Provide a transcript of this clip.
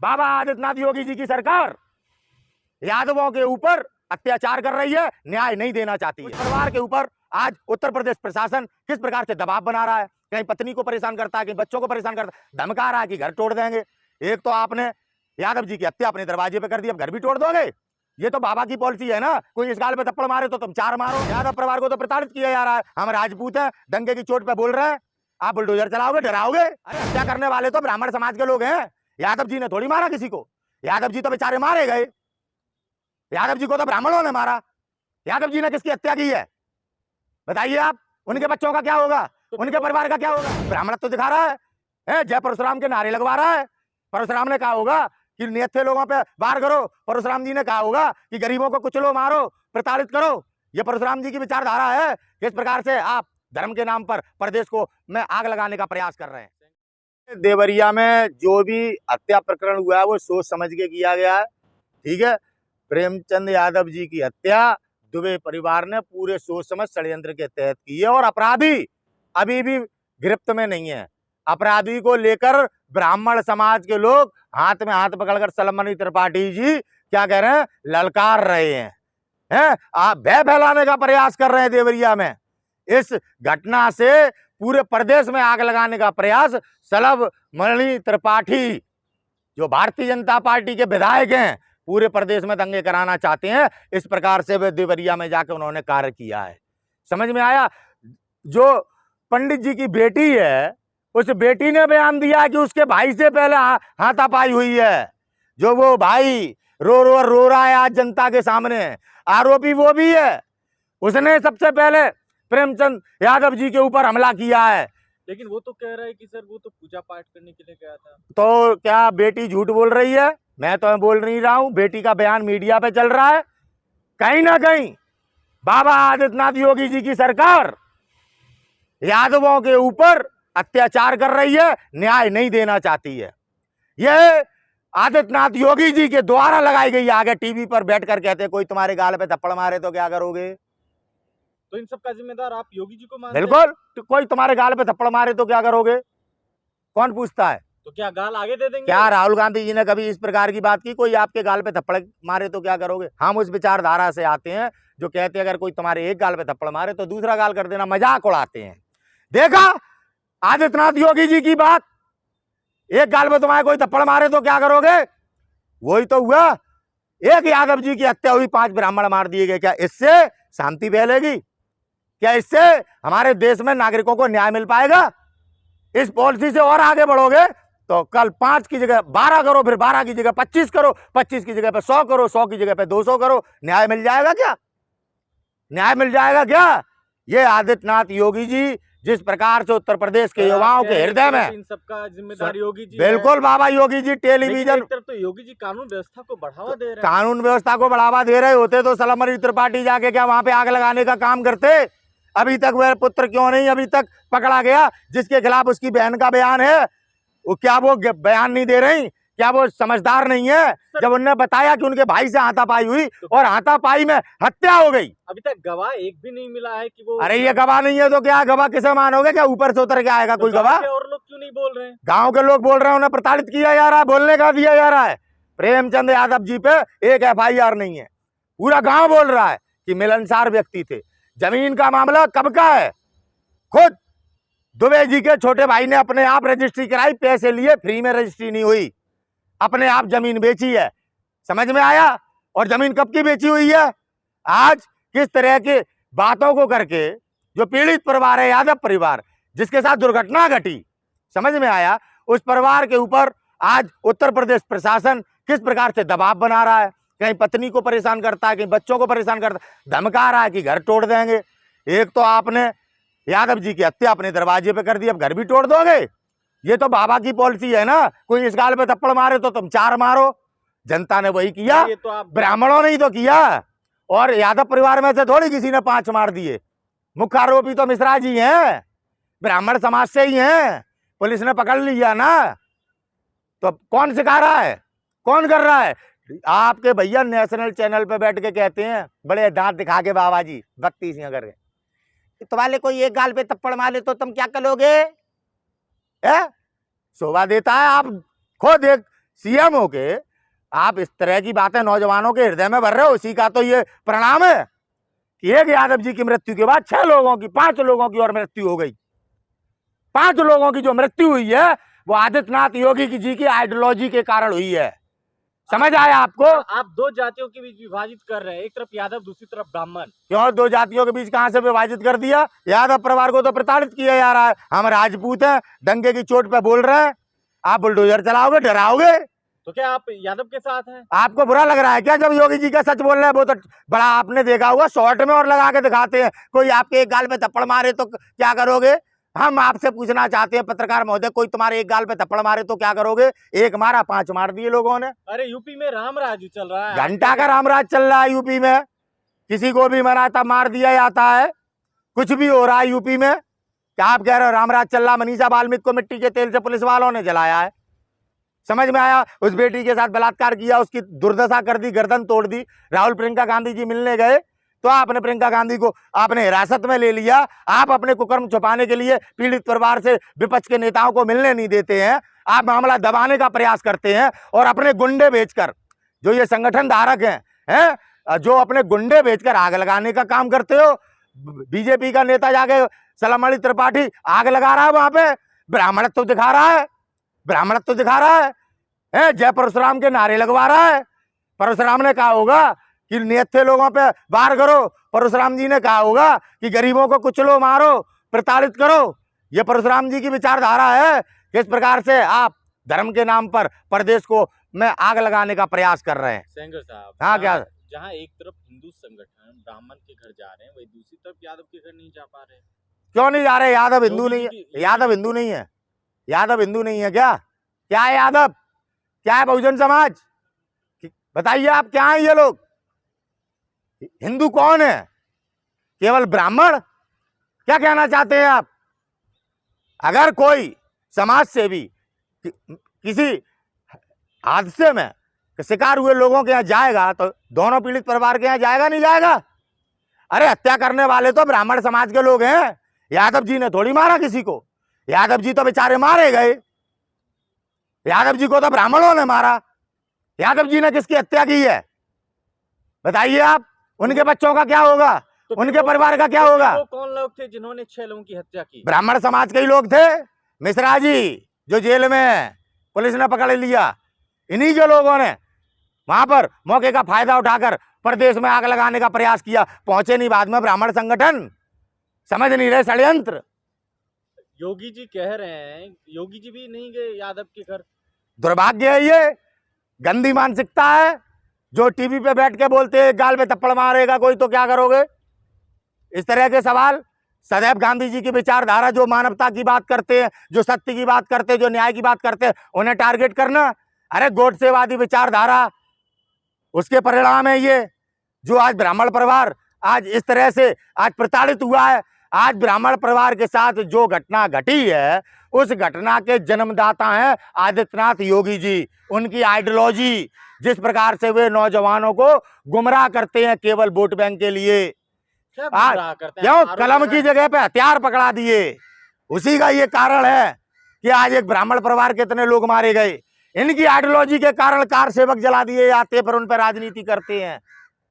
बाबा आदित्यनाथ योगी जी की सरकार यादवों के ऊपर अत्याचार कर रही है, न्याय नहीं देना चाहती है। परिवार के ऊपर आज उत्तर प्रदेश प्रशासन किस प्रकार से दबाव बना रहा है, कहीं पत्नी को परेशान करता है, कहीं बच्चों को परेशान करता है, धमका रहा है कि घर तोड़ देंगे। एक तो आपने यादव जी की हत्या अपने दरवाजे पे कर दी, अब घर भी तोड़ दोगे। ये तो बाबा की पॉलिसी है ना, कोई इस गाल पे थप्पड़ मारे तो तुम चार मारो। यादव परिवार को तो प्रताड़ित किया जा रहा है। हम राजपूत हैं, दंगे की चोट पे बोल रहे हैं, आप बुलडोजर चलाओगे, डराओगे। अरे हत्या करने वाले तो ब्राह्मण समाज के लोग हैं, यादव जी ने थोड़ी मारा किसी को। यादव जी तो बेचारे मारे गए, यादव जी को तो ब्राह्मणों ने मारा। यादव जी ने किसकी हत्या की है बताइए आप। उनके बच्चों का क्या होगा, उनके परिवार का क्या होगा। ब्राह्मण तो दिखा रहा है, जय परशुराम के नारे लगवा रहा है। परशुराम ने कहा होगा कि नेथे लोगों पे वार करो, परशुराम जी ने कहा होगा कि गरीबों को कुचलो, मारो, प्रताड़ित करो। ये परशुराम जी की विचारधारा है। किस प्रकार से आप धर्म के नाम पर प्रदेश को में आग लगाने का प्रयास कर रहे हैं। देवरिया में जो भी हत्या प्रकरण हुआ है वो सोच समझ के किया गया है, ठीक है। प्रेमचंद यादव जी की हत्या दुबे परिवार ने पूरे सोच समझ षड्यंत्र के तहत की है और अपराधी अभी भी गिरफ्त में नहीं है। अपराधी को लेकर ब्राह्मण समाज के लोग हाथ में हाथ पकड़कर सलमनी त्रिपाठी जी क्या कह रहे हैं, ललकार रहे हैं, आप भय फैलाने का प्रयास कर रहे हैं देवरिया में। इस घटना से पूरे प्रदेश में आग लगाने का प्रयास सलमनी त्रिपाठी जो भारतीय जनता पार्टी के विधायक हैं पूरे प्रदेश में दंगे कराना चाहते हैं। इस प्रकार से वे देवरिया में जाकर उन्होंने कार्य किया है। समझ में आया। जो पंडित जी की बेटी है उस बेटी ने बयान दिया कि उसके भाई से पहले हाथापाई हुई है। जो वो भाई रो रहा है आज जनता के सामने, आरोपी वो भी है। उसने सबसे पहले प्रेमचंद यादव जी के ऊपर हमला किया है। लेकिन वो तो कह रहा है कि सर वो तो पूजा पाठ करने के लिए गया था। तो क्या बेटी झूठ बोल रही है? मैं तो बोल नहीं रहा हूं, बेटी का बयान मीडिया पे चल रहा है। कहीं ना कहीं बाबा आदित्यनाथ योगी जी की सरकार यादवों के ऊपर अत्याचार कर रही है, न्याय नहीं देना चाहती है। यह आदित्यनाथ योगी जी के द्वारा लगाई गई आगे टीवी पर बैठकर कहते हैं कोई तुम्हारे गाल पे थप्पड़ मारे तो क्या करोगे। तो इन सब का जिम्मेदार आप योगी जी को मानते हैं? बिल्कुल, तो कोई तुम्हारे गाल पे थप्पड़ मारे तो क्या करोगे, कौन पूछता है। तो क्या गाल आगे दे देंगे? क्या राहुल गांधी जी ने कभी इस प्रकार की बात की, कोई आपके गाल पे थप्पड़ मारे तो क्या करोगे। हम उस विचारधारा से आते हैं जो कहते हैं अगर कोई तुम्हारे एक गाल पे थप्पड़ मारे तो दूसरा गाल कर देना, मजाक उड़ाते हैं। देखा आदित्यनाथ योगी जी की बात, एक गाल पे तुम्हारे कोई थप्पड़ मारे तो क्या करोगे। वही तो हुआ, एक यादव जी की हत्या हुई, 5 ब्राह्मण मार दिए गए। क्या इससे शांति फैलेगी? क्या इससे हमारे देश में नागरिकों को न्याय मिल पाएगा? इस पॉलिसी से और आगे बढ़ोगे तो कल 5 की जगह 12 करो, फिर 12 की जगह 25 करो, 25 की जगह पे 100 करो, 100 की जगह पे 200 करो। न्याय मिल जाएगा क्या? न्याय मिल जाएगा क्या? ये आदित्यनाथ योगी जी जिस प्रकार से उत्तर प्रदेश के युवाओं के हृदय में, इन सबका जिम्मेदार योगी जी बिल्कुल बाबा योगी जी टेलीविजन, एक तरफ तो योगी जी कानून व्यवस्था को बढ़ावा दे रहे हैं। कानून व्यवस्था को बढ़ावा दे रहे होते तो सलमनी त्रिपाठी जाके क्या वहां पे आग लगाने का काम करते। अभी तक वह पुत्र क्यों नहीं अभी तक पकड़ा गया जिसके खिलाफ उसकी बहन का बयान है। वो क्या वो बयान नहीं दे रही? क्या वो समझदार नहीं है? जब उन्होंने बताया कि उनके भाई से हाथापाई हुई और हाथापाई में हत्या हो गई, अभी तक गवाह एक भी नहीं मिला है कि वो। अरे ये गवाह नहीं है तो क्या गवाह किसे मानोगे? क्या ऊपर से उतर के आएगा कोई गवाह? और लोग क्यों नहीं बोल रहे हैं? गांव के लोग बोल रहे हैं, उन्हें प्रताड़ित किया जा रहा है, बोलने का दिया जा रहा है। प्रेमचंद यादव जी पे एक FIR नहीं है। पूरा गांव बोल रहा है कि मिलनसार व्यक्ति थे। जमीन का मामला कब का है? खुद दुबे जी के छोटे भाई ने अपने आप रजिस्ट्री कराई, पैसे लिए, फ्री में रजिस्ट्री नहीं हुई, अपने आप जमीन बेची है। समझ में आया? और जमीन कब की बेची हुई है? आज किस तरह की बातों को करके जो पीड़ित परिवार है, यादव परिवार, जिसके साथ दुर्घटना घटी, समझ में आया, उस परिवार के ऊपर आज उत्तर प्रदेश प्रशासन किस प्रकार से दबाव बना रहा है। कहीं पत्नी को परेशान करता है, कहीं बच्चों को परेशान करता है, धमका रहा है कि घर तोड़ देंगे। एक तो आपने यादव जी की हत्या अपने दरवाजे पे कर दी, अब घर भी तोड़ दोगे। ये तो बाबा की पॉलिसी है ना, कोई इस गाल पे थप्पड़ मारे तो तुम 4 मारो। जनता ने वही किया, ये तो आप ब्राह्मणों ने ही तो किया। और यादव परिवार में से थोड़ी किसी ने 5 मार दिए। मुख्य आरोपी तो मिश्रा जी हैं, ब्राह्मण समाज से ही हैं, पुलिस ने पकड़ लिया ना। तो कौन सिखा रहा है, कौन कर रहा है? आपके भैया नेशनल चैनल पे बैठ के कहते हैं बड़े दांत दिखा के बाबा जी भक्ति सिंह करके, तुम्हारे कोई एक गाल पे थप्पड़ मारे तो तुम क्या करोगे? शोभा देता है? आप खुद एक सीएम हो के आप इस तरह की बातें नौजवानों के हृदय में भर रहे हो। उसी का तो ये परिणाम है कि एक यादव जी की मृत्यु के बाद 5 लोगों की और मृत्यु हो गई। 5 लोगों की जो मृत्यु हुई है वो आदित्यनाथ योगी जी की आइडियोलॉजी के कारण हुई है। समझ आया आपको? आप दो जातियों के बीच विभाजित कर रहे हैं, एक तरफ यादव दूसरी तरफ ब्राह्मण। क्यों दो जातियों के बीच कहां से विभाजित कर दिया? यादव परिवार को तो प्रताड़ित किया जा रहा है। हम राजपूत हैं, डंके की चोट पे बोल रहे हैं, आप बुलडोजर चलाओगे, डराओगे। तो क्या आप यादव के साथ हैं? आपको बुरा लग रहा है क्या जब योगी जी का सच बोल रहे हैं? वो तो बड़ा आपने देखा हुआ शॉर्ट में और लगा के दिखाते हैं। कोई आपके एक गाल पे थप्पड़ मारे तो क्या करोगे? हम आपसे पूछना चाहते हैं पत्रकार महोदय, कोई तुम्हारे एक गाल पे थप्पड़ मारे तो क्या करोगे? एक मारा, 5 मार दिए लोगों ने। अरे यूपी में राम राज चल रहा है, घंटा का रामराज चल रहा है यूपी में। किसी को भी मराता मार दिया जाता है, कुछ भी हो रहा है यूपी में। क्या आप कह रहे हो रामराज चल रहा? मनीषा वाल्मीकि को मिट्टी के तेल से पुलिस वालों ने जलाया है। समझ में आया? उस बेटी के साथ बलात्कार किया, उसकी दुर्दशा कर दी, गर्दन तोड़ दी। राहुल प्रियंका गांधी जी मिलने गए तो आपने प्रियंका गांधी को आपने हिरासत में ले लिया। आप अपने कुकर्म छुपाने के लिए पीड़ित परिवार से विपक्ष के नेताओं को मिलने नहीं देते हैं। आप मामला दबाने का प्रयास करते हैं और अपने गुंडे बेचकर, जो ये संगठन धारक हैं, जो अपने गुंडे बेचकर आग लगाने का काम करते हो। बीजेपी का नेता जाके सलामणि त्रिपाठी आग लगा रहा है वहां पे, ब्राह्मणत्व दिखा रहा है, ब्राह्मणत्व दिखा रहा है, जय परशुराम के नारे लगवा रहा है। परशुराम ने कहा होगा कि निहत्थे लोगों पे वार करो, परशुराम जी ने कहा होगा कि गरीबों को कुचलो, मारो, प्रताड़ित करो। ये परशुराम जी की विचारधारा है। किस प्रकार से आप धर्म के नाम पर प्रदेश को में आग लगाने का प्रयास कर रहे हैं। सेंगर साहब, हाँ, क्या? जहाँ एक तरफ हिंदू संगठन ब्राह्मण के घर जा रहे हैं, वही दूसरी तरफ यादव के घर नहीं जा पा रहे। क्यों नहीं जा रहे? यादव हिंदू नहीं है? योगी यादव हिंदू नहीं है? यादव हिंदू नहीं है क्या? क्या है यादव? क्या है बहुजन समाज? बताइए आप, क्या है ये लोग? हिंदू कौन है? केवल ब्राह्मण? क्या कहना चाहते हैं आप? अगर कोई समाज सेवी किसी हादसे में शिकार हुए लोगों के यहाँ जाएगा तो दोनों पीड़ित परिवार के यहाँ जाएगा, नहीं जाएगा? अरे हत्या करने वाले तो ब्राह्मण समाज के लोग हैं। यादव जी ने थोड़ी मारा किसी को। यादव जी तो बेचारे मारे गए। यादव जी को तो ब्राह्मणों ने मारा। यादव जी ने किसकी हत्या की है? बताइए आप। उनके बच्चों का क्या होगा? तो उनके परिवार का क्या होगा? वो कौन लोग थे जिन्होंने 6 लोगों की हत्या की? ब्राह्मण समाज के ही लोग थे। मिश्रा जी जो जेल में पुलिस ने पकड़ लिया, इन्हीं के लोगों ने वहां पर मौके का फायदा उठाकर प्रदेश में आग लगाने का प्रयास किया। पहुंचे नहीं बाद में ब्राह्मण संगठन, समझ नहीं रहे षड्यंत्र। योगी जी कह रहे हैं, योगी जी भी नहीं गए यादव के घर। दुर्भाग्य है, ये गंदी मानसिकता है। जो टीवी पे बैठ के बोलते हैं गाल में थप्पड़ मारेगा कोई तो क्या करोगे? इस तरह के सवाल। सदैव गांधी जी की विचारधारा, जो मानवता की बात करते हैं, जो सत्य की बात करते हैं, जो न्याय की बात करते हैं, उन्हें टारगेट करना। अरे गोडसेवादी विचारधारा, उसके परिणाम है ये। जो आज ब्राह्मण परिवार आज इस तरह से आज प्रताड़ित हुआ है। आज ब्राह्मण परिवार के साथ जो घटना घटी है, उस घटना के जन्मदाता हैं आदित्यनाथ योगी जी। उनकी आइडियोलॉजी, जिस प्रकार से वे नौजवानों को गुमराह करते हैं केवल वोट बैंक के लिए। क्या गुमराह करते हैं? क्यों? कलम की जगह पे हथियार पकड़ा दिए। उसी का ये कारण है कि आज एक ब्राह्मण परिवार के इतने लोग मारे गए। इनकी आइडियोलॉजी के कारण कार सेवक जला दिए जाते हैं, पर उन पर राजनीति करते हैं।